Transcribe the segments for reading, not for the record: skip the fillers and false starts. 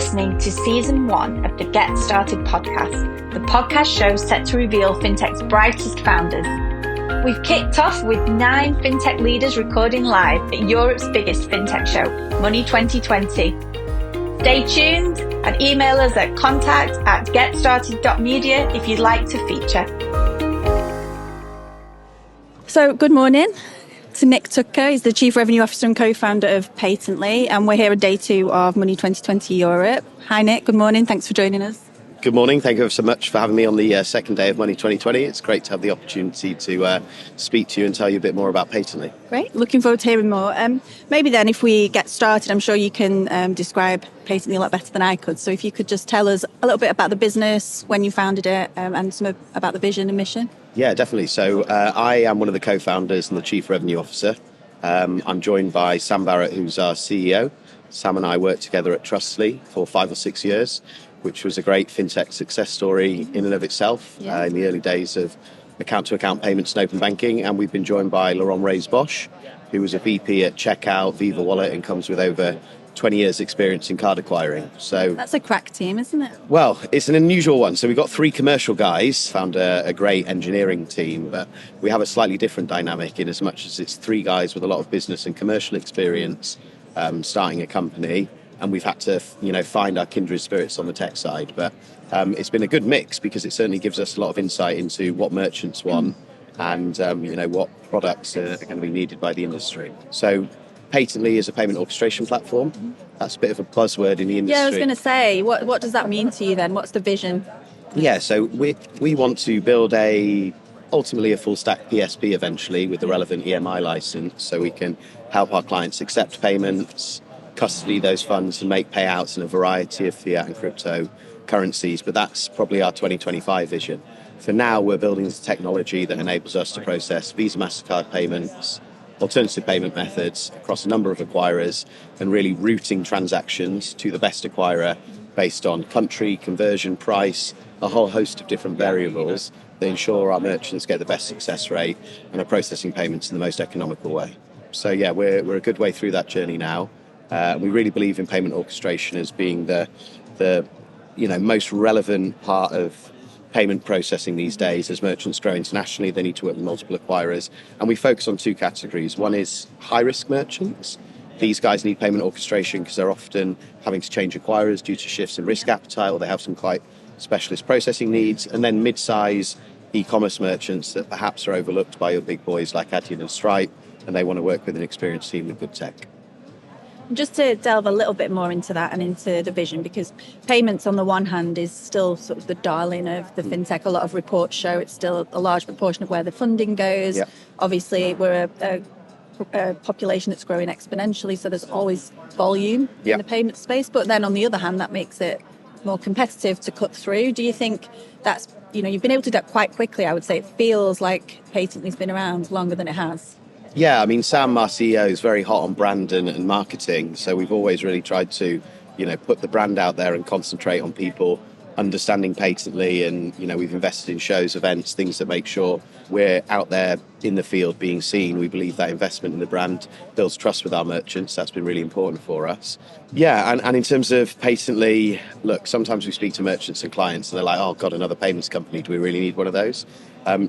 listening to Season 1 of the Get Started podcast, the podcast show set to reveal fintech's brightest founders. We've kicked off with 9 fintech leaders recording live at Europe's biggest fintech show, Money2020. Stay tuned and email us at contact@getstarted.media if you'd like to feature. So, good morning to Nick Tucker. He's the Chief Revenue Officer and co-founder of Paytently, and we're here at day 2 of Money2020 Europe. Hi Nick, good morning. Thanks for joining us. Good morning. Thank you so much for having me on the second day of Money2020. It's great to have the opportunity to speak to you and tell you a bit more about Paytently. Great. Looking forward to hearing more. Maybe then if we get started, I'm sure you can describe Paytently a lot better than I could. So if you could just tell us a little bit about the business, when you founded it, and some about the vision and mission. Yeah, definitely. So I am one of the co-founders and the Chief Revenue Officer. I'm joined by Sam Barrett, who's our CEO. Sam and I worked together at Trustly for 5 or 6 years, which was a great fintech success story in and of itself in the early days of account-to-account payments and open banking. And we've been joined by Laurent Reyes-Bosch, who was a VP at Checkout, Viva Wallet, and comes with over 20 years experience in card acquiring. So that's a crack team, isn't it? Well, it's an unusual one. So we've got 3 commercial guys, found a great engineering team, but we have a slightly different dynamic in as much as it's 3 guys with a lot of business and commercial experience starting a company. And we've had to, find our kindred spirits on the tech side. But it's been a good mix because it certainly gives us a lot of insight into what merchants want and, what products are going to be needed by the industry. So Paytently is a payment orchestration platform. That's a bit of a buzzword in the industry. Yeah, I was going to say, what does that mean to you then? What's the vision? Yeah, so we want to build ultimately a full stack PSP eventually with the relevant EMI license so we can help our clients accept payments, custody those funds and make payouts in a variety of fiat and crypto currencies. But that's probably our 2025 vision. For now, we're building the technology that enables us to process Visa, MasterCard payments, alternative payment methods across a number of acquirers and really routing transactions to the best acquirer based on country, conversion, price, a whole host of different variables that ensure our merchants get the best success rate and are processing payments in the most economical way. So yeah, we're a good way through that journey now. We really believe in payment orchestration as being the most relevant part of payment processing these days. As merchants grow internationally, they need to work with multiple acquirers. And we focus on 2 categories. One is high-risk merchants. These guys need payment orchestration because they're often having to change acquirers due to shifts in risk appetite, or they have some quite specialist processing needs. And then mid-size e-commerce merchants that perhaps are overlooked by your big boys like Adyen and Stripe, and they want to work with an experienced team with good tech. Just to delve a little bit more into that and into the vision, because payments on the one hand is still sort of the darling of the fintech. A lot of reports show it's still a large proportion of where the funding goes. Yep. Obviously, we're a population that's growing exponentially, so there's always volume in the payment space. But then on the other hand, that makes it more competitive to cut through. Do you think that's, you've been able to do that quite quickly, I would say. It feels like Paytently's been around longer than it has. Yeah, I mean, Sam, our CEO, is very hot on brand and marketing. So we've always really tried to, put the brand out there and concentrate on people understanding Paytently. And, we've invested in shows, events, things that make sure we're out there in the field being seen. We believe that investment in the brand builds trust with our merchants. That's been really important for us. Yeah, and in terms of Paytently, look, sometimes we speak to merchants and clients and they're like, oh, God, another payments company. Do we really need one of those?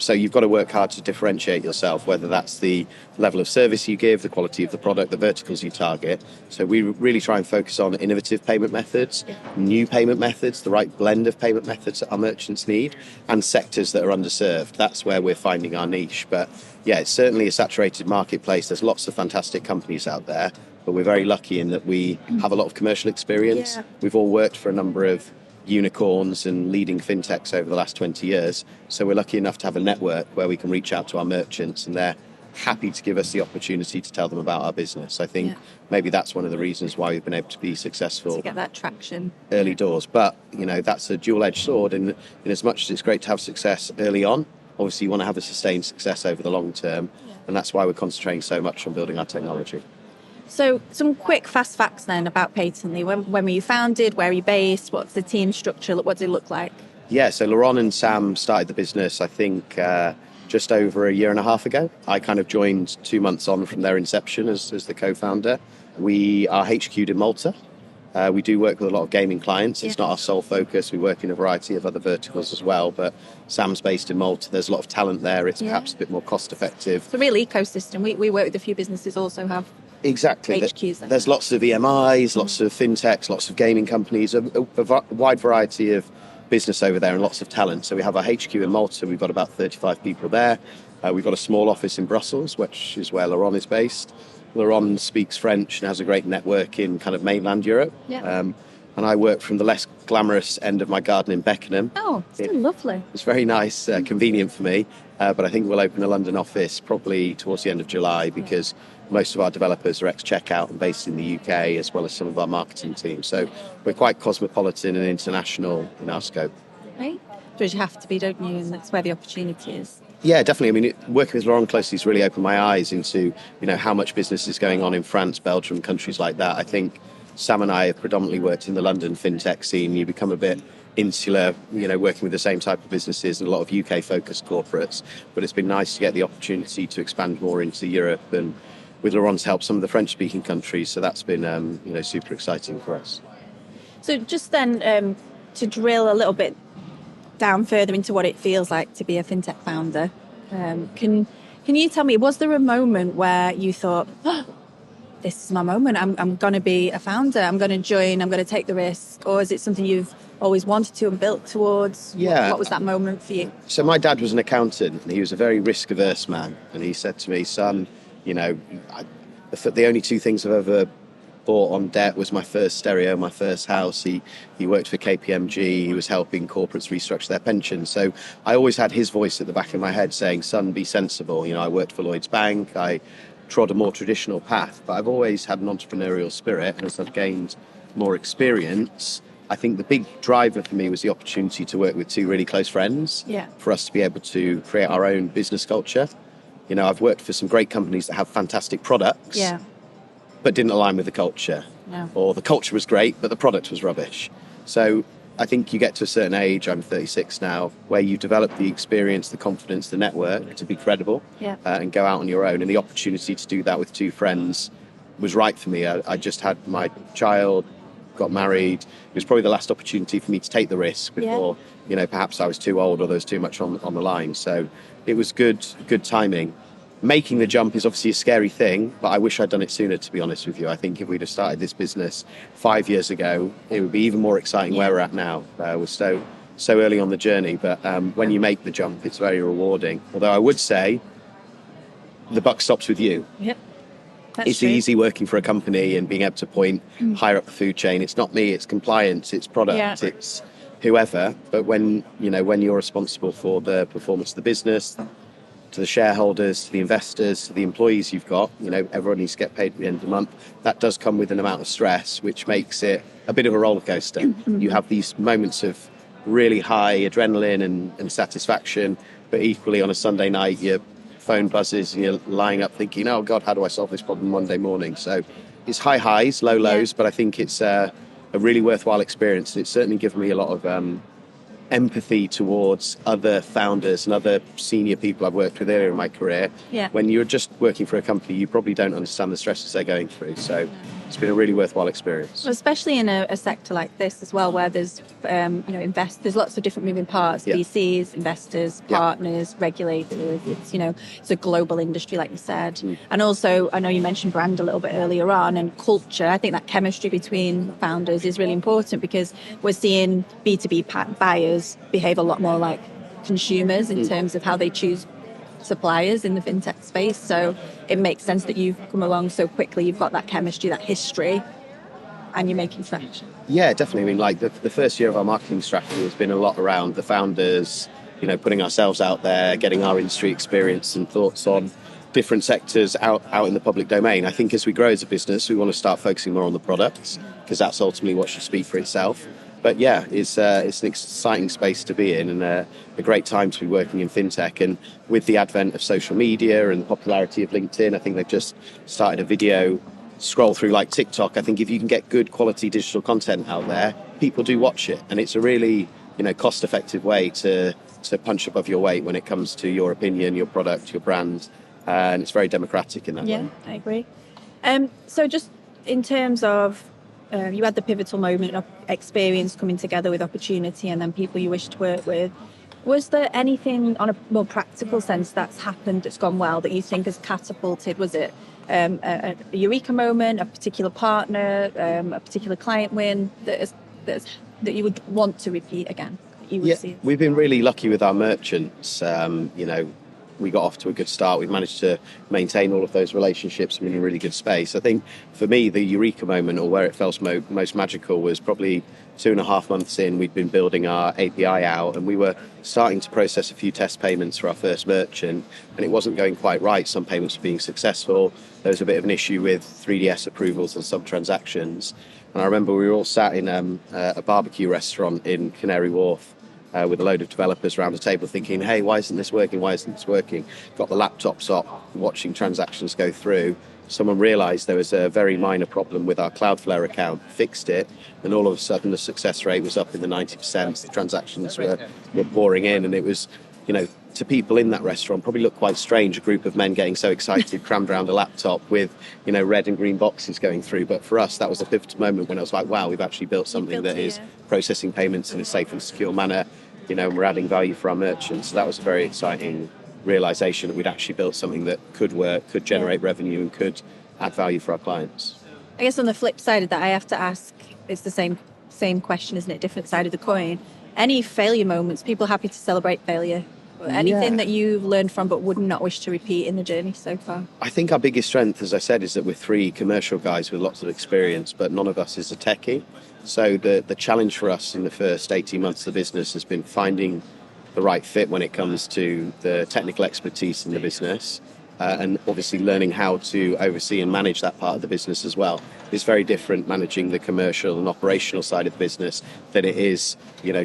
So you've got to work hard to differentiate yourself, whether that's the level of service you give, the quality of the product, the verticals you target. So we really try and focus on innovative payment methods, new payment methods, the right blend of payment methods that our merchants need, and sectors that are underserved. That's where we're finding our niche. But yeah, it's certainly a saturated marketplace. There's lots of fantastic companies out there, but we're very lucky in that we have a lot of commercial experience. Yeah. We've all worked for a number of unicorns and leading fintechs over the last 20 years. So we're lucky enough to have a network where we can reach out to our merchants and they're happy to give us the opportunity to tell them about our business. I think maybe that's one of the reasons why we've been able to be successful. To get that traction. Early doors. But, that's a dual-edged sword in as much as it's great to have success early on. Obviously, you want to have a sustained success over the long term. And that's why we're concentrating so much on building our technology. So some quick fast facts then about Paytently. When were you founded? Where are you based? What's the team structure? What does it look like? Yeah, so Laurent and Sam started the business, I think, just over a year and a half ago. I kind of joined 2 months on from their inception as the co-founder. We are HQ'd in Malta. We do work with a lot of gaming clients. It's not our sole focus. We work in a variety of other verticals as well. But Sam's based in Malta. There's a lot of talent there. It's perhaps a bit more cost effective. It's a real ecosystem. We work with a few businesses also have Exactly. HQs there. There's lots of EMIs, lots of fintechs, lots of gaming companies, a wide variety of business over there and lots of talent. So we have our HQ in Malta. We've got about 35 people there. We've got a small office in Brussels, which is where Laurent is based. Laurent speaks French and has a great network in kind of mainland Europe. And I work from the less glamorous end of my garden in Beckenham. Oh, it's lovely. It's very nice, convenient for me. But I think we'll open a London office probably towards the end of July because most of our developers are ex-checkout and based in the UK, as well as some of our marketing team. So we're quite cosmopolitan and international in our scope. Right. Because you have to be, don't you? And that's where the opportunity is. Yeah, definitely. I mean, working with Laurent closely has really opened my eyes into, how much business is going on in France, Belgium, countries like that. I think Sam and I have predominantly worked in the London fintech scene. You become a bit insular, working with the same type of businesses and a lot of UK-focused corporates. But it's been nice to get the opportunity to expand more into Europe and, with Laurent's help, some of the French-speaking countries. So that's been, super exciting for us. So just then, to drill a little bit down further into what it feels like to be a fintech founder, can you tell me, was there a moment where you thought, this is my moment, I'm going to be a founder, I'm going to join, I'm going to take the risk? Or is it something you've always wanted to and built towards? Yeah. What was that moment for you? So my dad was an accountant and he was a very risk-averse man. And he said to me, son, the only two things I've ever bought on debt was my first stereo, my first house. He worked for KPMG. He was helping corporates restructure their pensions. So I always had his voice at the back of my head saying, son, be sensible. I worked for Lloyds Bank. I trod a more traditional path, but I've always had an entrepreneurial spirit. And as I've gained more experience, I think the big driver for me was the opportunity to work with two really close friends for us to be able to create our own business culture. I've worked for some great companies that have fantastic products, but didn't align with the culture. No. Or the culture was great, but the product was rubbish. So I think you get to a certain age, I'm 36 now, where you develop the experience, the confidence, the network to be credible and go out on your own. And the opportunity to do that with two friends was right for me. I just had my child, got married. It was probably the last opportunity for me to take the risk before, perhaps I was too old or there was too much on the line. So it was good timing. Making the jump is obviously a scary thing, but I wish I'd done it sooner, to be honest with you. I think if we'd have started this business 5 years ago, it would be even more exciting where we're at now. We're so early on the journey, but when you make the jump, it's very rewarding. Although I would say the buck stops with you. Yep. That's it's true. easy working for a company and being able to point higher up the food chain. It's not me, it's compliance, it's product, it's whoever. But when you're responsible for the performance of the business, to the shareholders, to the investors, to the employees you've got, everyone needs to get paid at the end of the month. That does come with an amount of stress, which makes it a bit of a roller coaster. You have these moments of really high adrenaline and satisfaction, but equally on a Sunday night, your phone buzzes and you're lying up thinking, oh God, how do I solve this problem Monday morning? So it's high highs, low lows, but I think it's a really worthwhile experience. It's certainly given me a lot of empathy towards other founders and other senior people I've worked with earlier in my career. When you're just working for a company, you probably don't understand the stresses they're going through. So it's been a really worthwhile experience. Well, especially in a sector like this as well, where there's there's lots of different moving parts, VCs, investors, partners, regulators. It's a global industry, like you said. And also, I know you mentioned brand a little bit earlier on, and culture. I think that chemistry between founders is really important because we're seeing B2B buyers behave a lot more like consumers in terms of how they choose suppliers in the fintech space. So it makes sense that you've come along so quickly. You've got that chemistry, that history, and you're making traction. Yeah, definitely. I mean, the first year of our marketing strategy has been a lot around the founders, putting ourselves out there, getting our industry experience and thoughts on different sectors out in the public domain. I think as we grow as a business, we want to start focusing more on the products because that's ultimately what should speak for itself. But yeah, it's an exciting space to be in and a great time to be working in fintech. And with the advent of social media and the popularity of LinkedIn, I think they've just started a video scroll through like TikTok. I think if you can get good quality digital content out there, people do watch it. And it's a really, cost-effective way to punch above your weight when it comes to your opinion, your product, your brand. And it's very democratic in that way. Yeah, I agree. So just in terms of you had the pivotal moment of experience coming together with opportunity and then people you wish to work with. Was there anything on a more practical sense that's happened that's gone well that you think has catapulted? Was it a eureka moment, a particular partner, a particular client win that you would want to repeat again? We've been really lucky with our merchants. We got off to a good start. We've managed to maintain all of those relationships in a really good space. I think for me, the eureka moment, or where it felt most magical, was probably 2.5 months in. We'd been building our API out and we were starting to process a few test payments for our first merchant, and it wasn't going quite right. Some payments were being successful. There was a bit of an issue with 3DS approvals and some transactions. And I remember we were all sat in a barbecue restaurant in Canary Wharf with a load of developers around the table thinking, hey, why isn't this working? Why isn't this working? Got the laptops up, watching transactions go through. Someone realized there was a very minor problem with our Cloudflare account, fixed it, and all of a sudden the success rate was up in the 90%. The transactions were pouring in, and it was, to people in that restaurant, probably looked quite strange, a group of men getting so excited, crammed around a laptop with, red and green boxes going through. But for us, that was a pivotal moment when I was like, wow, we've actually built something that is processing payments in a safe and secure manner, and we're adding value for our merchants. So that was a very exciting realization that we'd actually built something that could work, could generate revenue, and could add value for our clients. I guess on the flip side of that, I have to ask, it's the same question, isn't it? Different side of the coin. Any failure moments, people happy to celebrate failure? Anything that you've learned from but would not wish to repeat in the journey so far? I think our biggest strength, as I said, is that we're 3 commercial guys with lots of experience, but none of us is a techie. So the challenge for us in the first 18 months of the business has been finding the right fit when it comes to the technical expertise in the business, and obviously learning how to oversee and manage that part of the business as well. It's very different managing the commercial and operational side of the business than it is,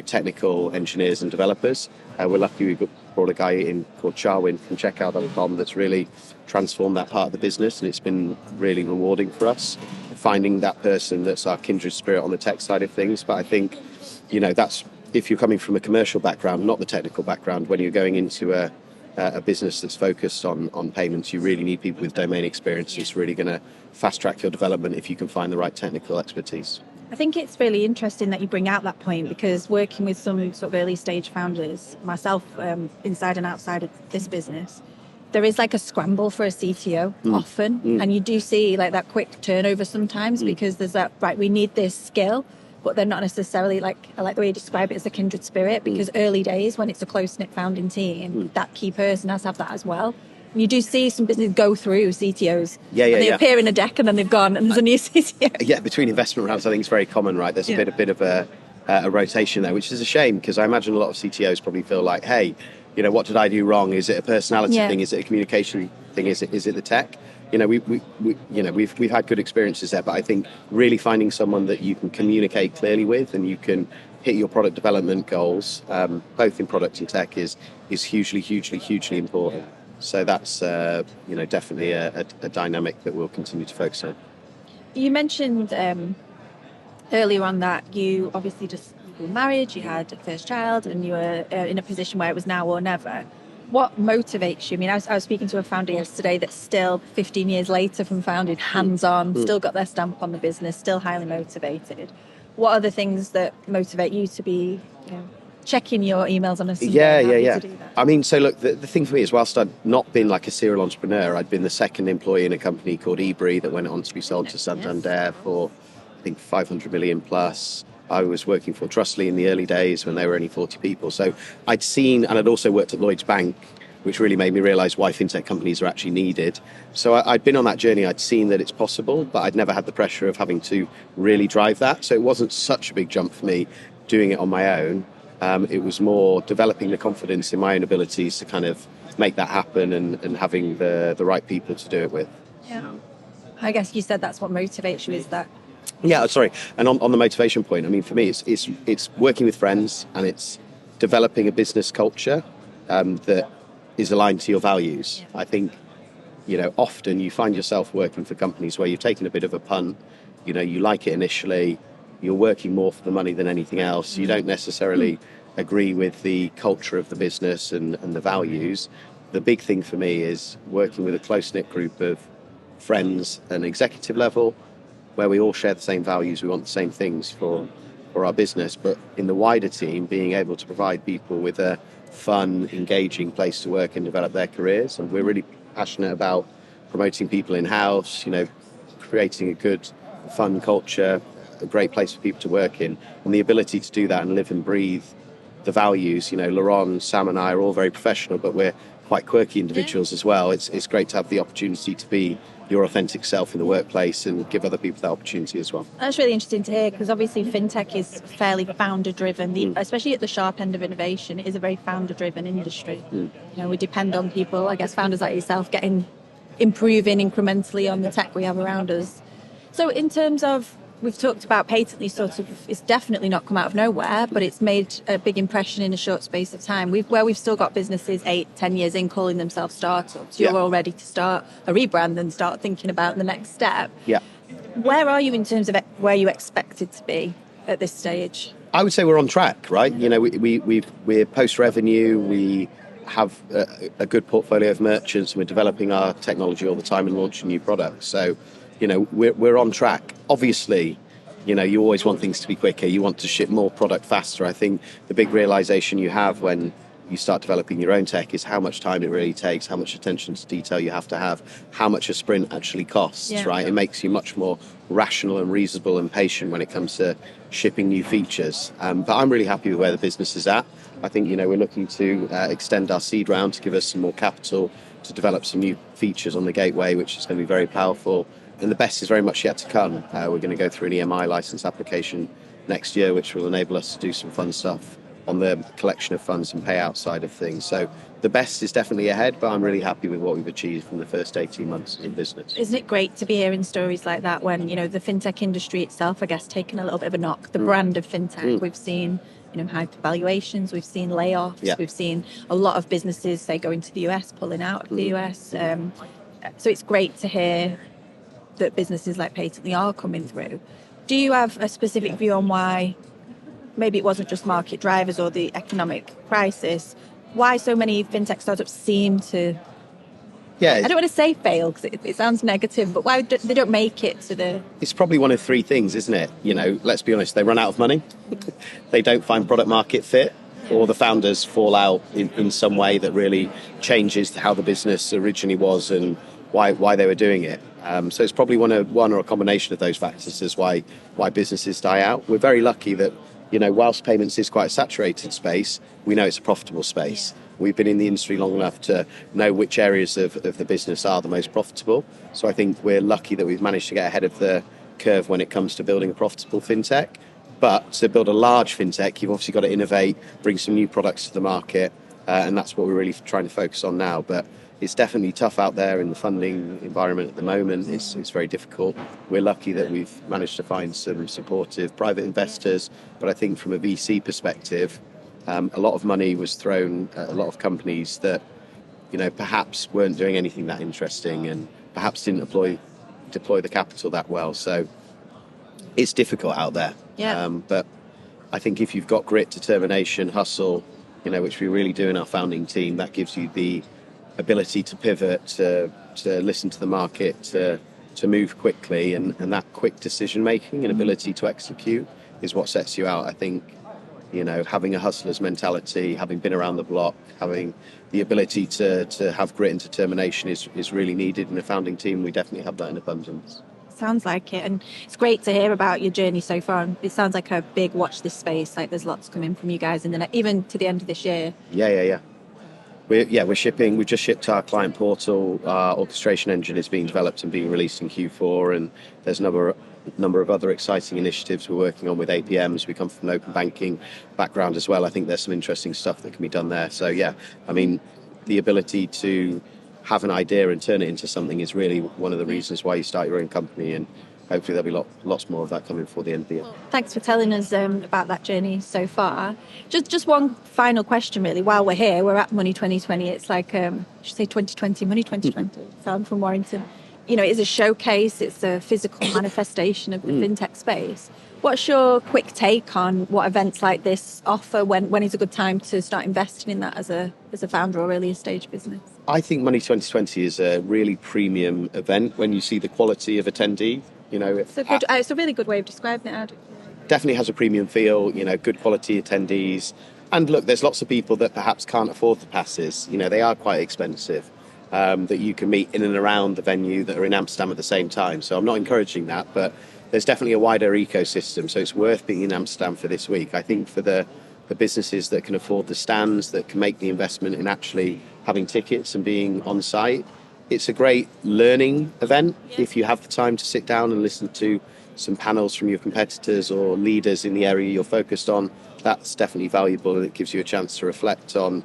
technical engineers and developers. We're lucky we brought a guy in called Charwin from checkout.com that's really transformed that part of the business, and it's been really rewarding for us, finding that person that's our kindred spirit on the tech side of things. But I think, that's if you're coming from a commercial background, not the technical background. When you're going into a business that's focused on payments, you really need people with domain experience. It's really going to fast track your development if you can find the right technical expertise. I think it's really interesting that you bring out that point, because working with some sort of early stage founders, myself, inside and outside of this business, there is like a scramble for a CTO often, and you do see like that quick turnover sometimes because there's that, right, we need this skill, but they're not necessarily I like the way you describe it as a kindred spirit, because early days when it's a close-knit founding team, that key person has to have that as well. You do see some businesses go through CTOs. They appear in a deck and then they've gone and there's a new CTO. Yeah, between investment rounds, I think it's very common, right? There's a bit of a rotation there, which is a shame, because I imagine a lot of CTOs probably feel like, hey, what did I do wrong? Is it a personality thing? Is it a communication thing? Is it the tech? We've had good experiences there, but I think really finding someone that you can communicate clearly with and you can hit your product development goals, both in product and tech, is hugely important. So that's definitely a dynamic that we'll continue to focus on. You mentioned earlier on that you obviously you were married, you had a first child, and you were in a position where it was now or never. What motivates you? I mean, I was speaking to a founder yesterday that's still 15 years later from founded, hands-on, still got their stamp on the business, still highly motivated. What are the things that motivate you to be checking your emails on a Sunday? Yeah. I mean, so look, the thing for me is, whilst I'd not been like a serial entrepreneur, I'd been the second employee in a company called eBri that went on to be sold to Santander for, I think, 500 million plus. I was working for Trustly in the early days when they were only 40 people. So I'd seen, and I'd also worked at Lloyds Bank, which really made me realize why fintech companies are actually needed. So I'd been on that journey. I'd seen that it's possible, but I'd never had the pressure of having to really drive that. So it wasn't such a big jump for me doing it on my own. It was more developing the confidence in my own abilities to kind of make that happen and having the right people to do it with. Yeah. I guess you said that's what motivates you, is that. Yeah, sorry. And on the motivation point, I mean, for me, it's working with friends, and it's developing a business culture that is aligned to your values. I think, often you find yourself working for companies where you've taken a bit of a punt. You like it initially. You're working more for the money than anything else. You don't necessarily agree with the culture of the business and the values. The big thing for me is working with a close-knit group of friends at an executive level, where we all share the same values, we want the same things for our business, but in the wider team, being able to provide people with a fun, engaging place to work and develop their careers. And we're really passionate about promoting people in-house, creating a good, fun culture, a great place for people to work in, and the ability to do that and live and breathe the values. Laurent, Sam and I are all very professional, but we're quite quirky individuals as well. It's great to have the opportunity to be your authentic self in the workplace and give other people that opportunity as well. That's really interesting to hear, because obviously fintech is fairly founder-driven, especially at the sharp end of innovation. It is a very founder-driven industry. We depend on people, I guess founders like yourself, improving incrementally on the tech we have around us. So in terms of, we've talked about Paytently, it's definitely not come out of nowhere, but it's made a big impression in a short space of time. We've still got businesses 8-10 years in calling themselves startups. You're all ready to start a rebrand and start thinking about the next step. Yeah. Where are you in terms of where you expected to be at this stage? I would say we're on track, right? We're post-revenue, we have a good portfolio of merchants, and we're developing our technology all the time and launching new products. So, we're on track. Obviously, you always want things to be quicker. You want to ship more product faster. I think the big realization you have when you start developing your own tech is how much time it really takes, how much attention to detail you have to have, how much a sprint actually costs, right? It makes you much more rational and reasonable and patient when it comes to shipping new features. But I'm really happy with where the business is at. I think, we're looking to extend our seed round to give us some more capital to develop some new features on the gateway, which is going to be very powerful. And the best is very much yet to come. We're going to go through an EMI license application next year, which will enable us to do some fun stuff on the collection of funds and payout side of things. So the best is definitely ahead, but I'm really happy with what we've achieved from the first 18 months in business. Isn't it great to be hearing stories like that when, the fintech industry itself, I guess, taken a little bit of a knock, the brand of fintech. We've seen, high valuations, we've seen layoffs, we've seen a lot of businesses, say, going to the US, pulling out of the US. So it's great to hear that businesses like Paytently are coming through. Do you have a specific view on why maybe it wasn't just market drivers or the economic crisis, why so many fintech startups seem to, I don't want to say fail because it sounds negative, but why they don't make it to the... It's probably one of three things, isn't it? Let's be honest, they run out of money, they don't find product market fit, or the founders fall out in some way that really changes how the business originally was and why they were doing it. So it's probably one or a combination of those factors is why businesses die out. We're very lucky that, whilst payments is quite a saturated space, we know it's a profitable space. We've been in the industry long enough to know which areas of the business are the most profitable. So I think we're lucky that we've managed to get ahead of the curve when it comes to building a profitable fintech. But to build a large fintech, you've obviously got to innovate, bring some new products to the market, and that's what we're really trying to focus on now. But it's definitely tough out there in the funding environment at the moment. It's very difficult. We're lucky that we've managed to find some supportive private investors, but I think from a VC perspective, a lot of money was thrown at a lot of companies that, perhaps weren't doing anything that interesting and perhaps didn't deploy the capital that well. So it's difficult out there. But I think if you've got grit, determination, hustle, which we really do in our founding team, that gives you the ability to pivot, to listen to the market, to move quickly, and that quick decision making and ability to execute is what sets you out. I think, having a hustler's mentality, having been around the block, having the ability to have grit and determination is really needed in a founding team. We definitely have that in abundance. Sounds like it, and it's great to hear about your journey so far. And it sounds like a big watch this space. Like there's lots coming from you guys even to the end of this year. Yeah. We're shipping. We've just shipped our client portal. Our orchestration engine is being developed and being released in Q4. And there's a number of other exciting initiatives we're working on with APMs. We come from an open banking background as well. I think there's some interesting stuff that can be done there. So the ability to have an idea and turn it into something is really one of the reasons why you start your own company. And hopefully there'll be lots more of that coming before the end of the year. Thanks for telling us about that journey so far. Just one final question, really. While we're here, we're at Money 2020. It's like, I should say 2020, Money 2020. So I'm from Warrington. It's a showcase. It's a physical manifestation of the fintech space. What's your quick take on what events like this offer? When is a good time to start investing in that as a founder or earlier stage business? I think Money 2020 is a really premium event when you see the quality of attendees. It's a really good way of describing it, Ad. Definitely has a premium feel, good quality attendees. And look, there's lots of people that perhaps can't afford the passes. They are quite expensive, that you can meet in and around the venue that are in Amsterdam at the same time. So I'm not encouraging that, but there's definitely a wider ecosystem. So it's worth being in Amsterdam for this week. I think for the businesses that can afford the stands, that can make the investment in actually having tickets and being on site, it's a great learning event. If you have the time to sit down and listen to some panels from your competitors or leaders in the area you're focused on, that's definitely valuable, and it gives you a chance to reflect on,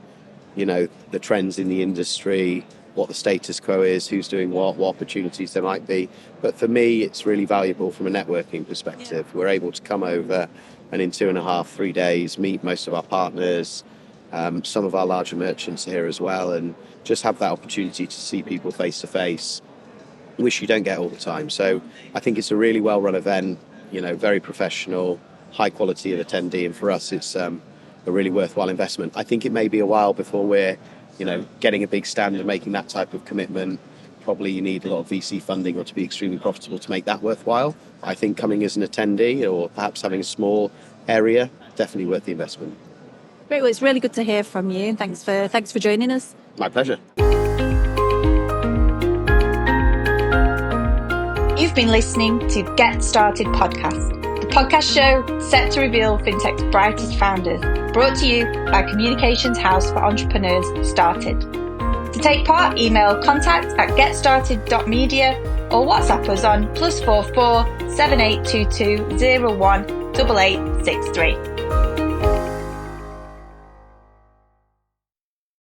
the trends in the industry, what the status quo is, who's doing what opportunities there might be. But for me, it's really valuable from a networking perspective. We're able to come over and in 2.5, 3 days, meet most of our partners, some of our larger merchants here as well, and just have that opportunity to see people face to face, which you don't get all the time. So I think it's a really well-run event, very professional, high quality of attendee, and for us it's a really worthwhile investment. I think it may be a while before we're, getting a big stand and making that type of commitment. Probably you need a lot of VC funding or to be extremely profitable to make that worthwhile. I think coming as an attendee or perhaps having a small area, definitely worth the investment. Great, well, it's really good to hear from you. Thanks for joining us. My pleasure. You've been listening to Get Started Podcast, the podcast show set to reveal fintech's brightest founders, brought to you by Communications House for Entrepreneurs, Started. To take part, email contact@getstarted.media or WhatsApp us on +44 7822 01 8863.